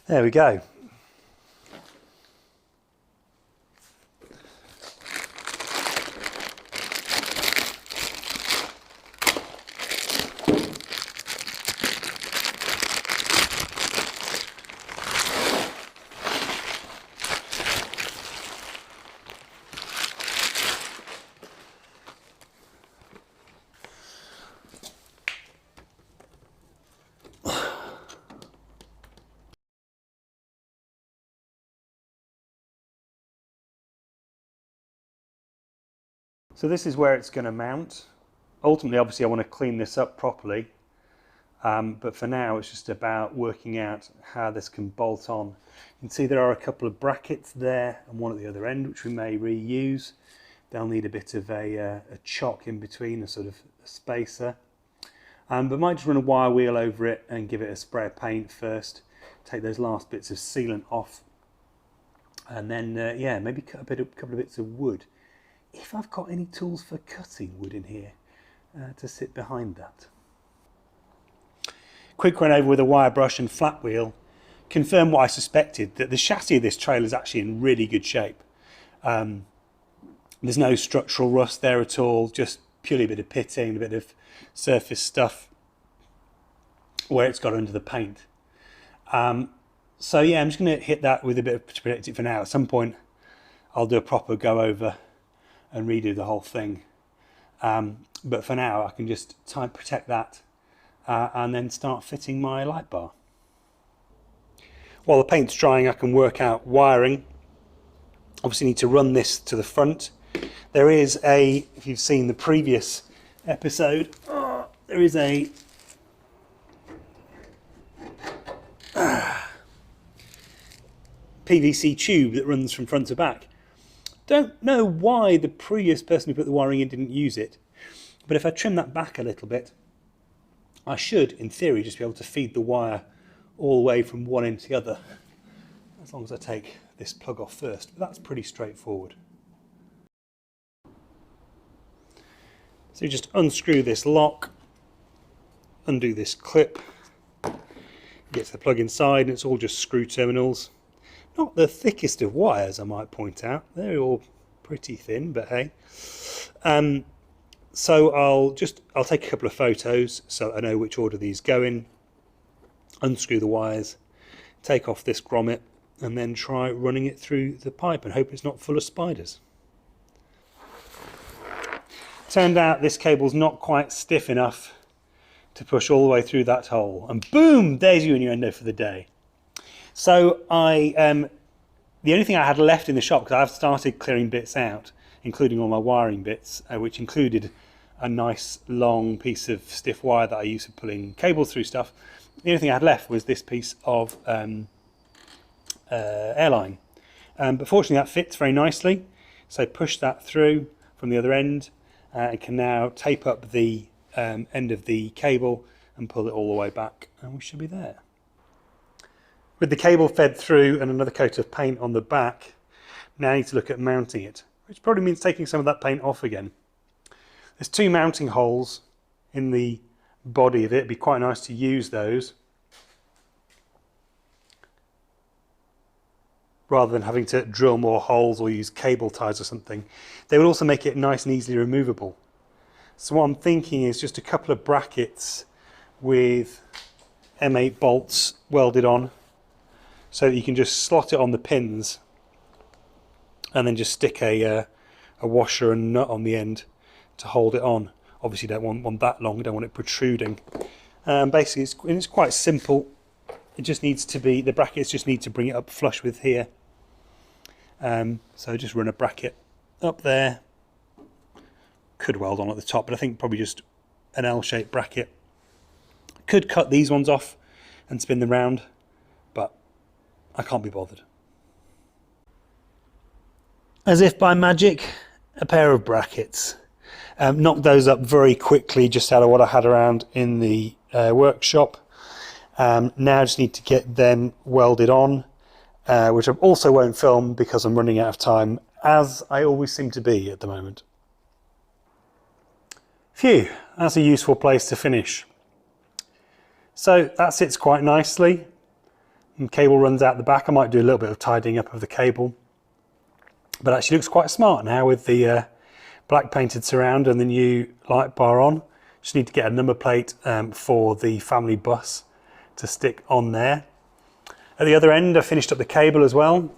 There we go. So this is where it's going to mount. Ultimately, obviously, I want to clean this up properly, but for now it's just about working out how this can bolt on. You can see there are a couple of brackets there and one at the other end which we may reuse. They'll need a bit of a chock in between, a sort of a spacer. But might just run a wire wheel over it and give it a spray of paint first. Take those last bits of sealant off, and then yeah, maybe cut a couple of bits of wood. If I've got any tools for cutting wood in here to sit behind that. Quick run over with a wire brush and flat wheel. Confirm what I suspected, that the chassis of this trailer is actually in really good shape. There's no structural rust there at all, just purely a bit of pitting, a bit of surface stuff where it's got under the paint. So yeah, I'm just going to hit that with a bit to protect it for now. At some point I'll do a proper go over and redo the whole thing, but for now I can just protect that and then start fitting my light bar. While the paint's drying, I can work out wiring. Obviously need to run this to the front. There is a, if you've seen the previous episode, there is a PVC tube that runs from front to back. Don't know why the previous person who put the wiring in didn't use it, but if I trim that back a little bit, I should, in theory, just be able to feed the wire all the way from one end to the other, as long as I take this plug off first. But that's pretty straightforward. So you just unscrew this lock, undo this clip, get to the plug inside, and it's all just screw terminals. Not the thickest of wires, I might point out. They're all pretty thin, but hey. So I'll take a couple of photos so I know which order these go in, unscrew the wires, take off this grommet, and then try running it through the pipe and hope it's not full of spiders. Turned out this cable's not quite stiff enough to push all the way through that hole, and boom, there's your innuendo for the day. So the only thing I had left in the shop, because I've started clearing bits out, including all my wiring bits, which included a nice long piece of stiff wire that I use for pulling cables through stuff. The only thing I had left was this piece of airline. But fortunately that fits very nicely, so push that through from the other end and can now tape up the end of the cable and pull it all the way back, and we should be there. With the cable fed through and another coat of paint on the back, now I need to look at mounting it, which probably means taking some of that paint off again. There's two mounting holes in the body of it. It'd be quite nice to use those rather than having to drill more holes or use cable ties or something. They would also make it nice and easily removable. So what I'm thinking is just a couple of brackets with M8 bolts welded on, so that you can just slot it on the pins and then just stick a washer and nut on the end to hold it on. Obviously you don't want one that long, you don't want it protruding. Basically it's quite simple. It just needs to be, the brackets just need to bring it up flush with here. So just run a bracket up there. Could weld on at the top, but I think probably just an L-shaped bracket. Could cut these ones off and spin them round, but I can't be bothered. As if by magic, a pair of brackets. Knocked those up very quickly just out of what I had around in the workshop. Now I just need to get them welded on, which I also won't film because I'm running out of time, as I always seem to be at the moment. Phew, that's a useful place to finish. So that sits quite nicely. and cable runs out the back. I might do a little bit of tidying up of the cable, but actually looks quite smart now with the black painted surround and the new light bar on. Just need to get a number plate for the family bus to stick on there. At the other end I finished up the cable as well.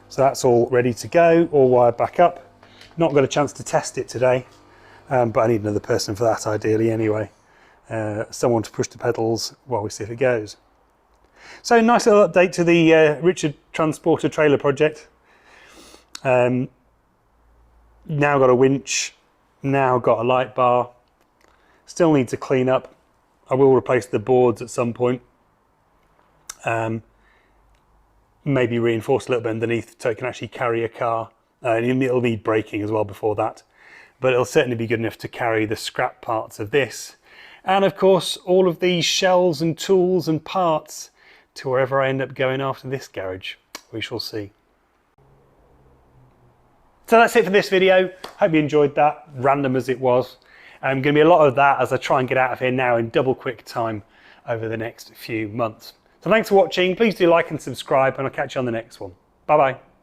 So that's all ready to go, all wired back up. Not got a chance to test it today, but I need another person for that ideally anyway. Someone to push the pedals while we see if it goes. So nice little update to the Richard Transporter trailer project. Now got a winch, now got a light bar. Still need to clean up. I will replace the boards at some point. Maybe reinforce a little bit underneath so it can actually carry a car. It'll need braking as well before that, but it'll certainly be good enough to carry the scrap parts of this. And of course, all of these shells and tools and parts to wherever I end up going after this garage. We shall see. So that's it for this video. Hope you enjoyed that, random as it was. Going to be a lot of that as I try and get out of here now in double quick time over the next few months. So thanks for watching. Please do like and subscribe, and I'll catch you on the next one. Bye bye.